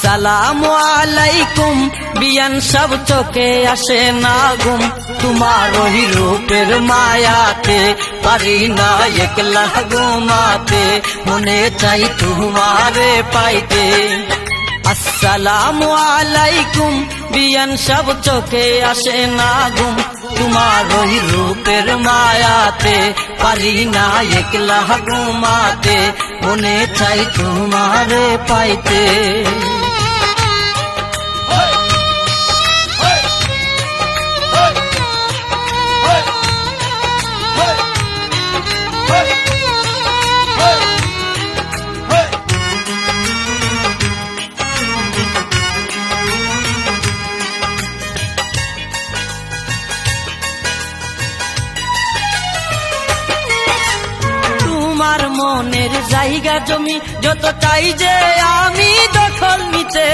আসসালামু আলাইকুম বিয়ান সব চোখে আসে না ঘুম তোমার ওই রূপের মায়াতে পারি না একলা ঘুমাতে মনে চাই তোমারে পাইতে আসসালামু আলাইকুম বিয়ান সব চোখে আসে না ঘুম তোমার ওই রূপের মায়াতে পারি না একলা ঘুমাতে মনে চাই তোমারে পাইতে তোমার মনের জায়গা জমি যত চাই যে আমি দখল নিতে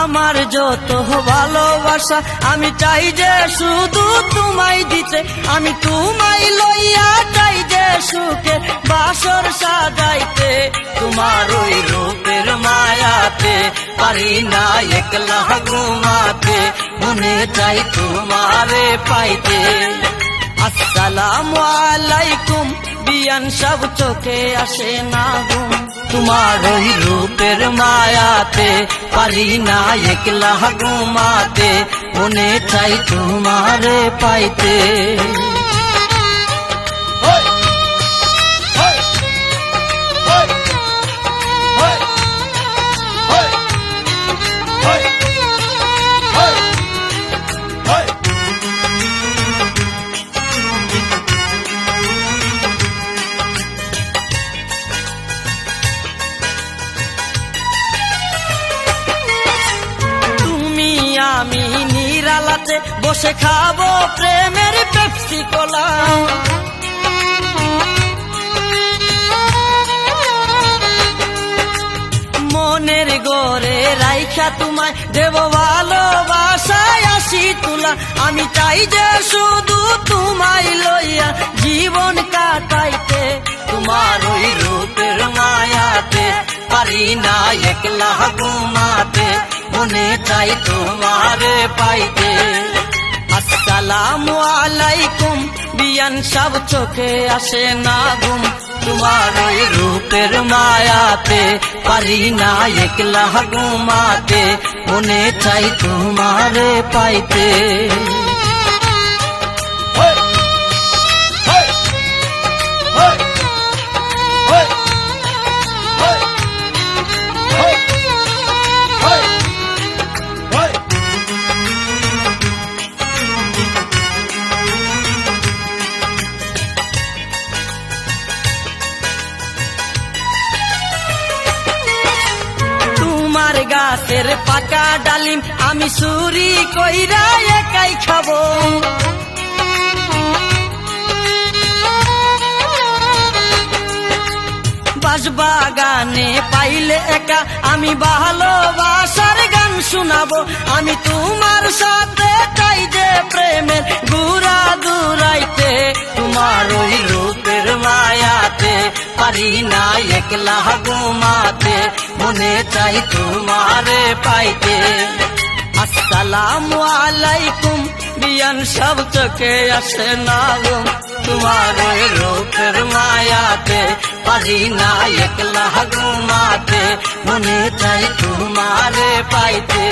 আমার যত ভালোবাসা আমি চাই যে শুধু তোমায় দিতে আমি তোমায় লইয়া চাই যে সুখে বাসর সাজাইতে তোমার ওই রূপের মায়াতে পারি না একলা ঘুমাতে মনে চাই তোমারে পাইতে আসসালামু আলাইকুম বিয়ান সব চোখে আসে না ঘুম তোমার ওই রূপের মায়াতে পারি না একলা ঘুমাতে মনে চাই তোমারে পাইতে আমি নিরালাতে বসে খাবো প্রেমের পেপসি কোলা মনের গড়ে রাইখা তোমায় দেব ভালোবাসায় আসি তুলা আমি চাই যে শুধু তোমায় লইয়া জীবন কাটাইতে তোমার ওই রূপের মায়াতে পারি না একলা ঘুমাতে মনে চাই তোমারে পাইতে আসসালামু আলাইকুম বিয়ান সব চোখে আসে না ঘুম তোমার ওই রূপের মায়াতে পারি না একলা ঘুমাতে মনে চাই তোমারে পাইতে গাছের পাকা ডালিম আমি চুরি কইরা একাই খাবো বাগানে পাইলে একা আমি ভালোবাসার গান শোনাবো আমি তোমার সাথে চাই যে প্রেমের গুড়া দুরাইতে তোমার ওই রূপের মায়াতে পারি না একলা ঘুমাতে মনে চাই তোমারে পাইতে আসসালামু আলাইকুম বিয়ান সব চোখে আসে না ঘুম তোমার ওই রূপের মায়াতে পারি না একলা ঘুমাতে মনে চাই তোমারে পাইতে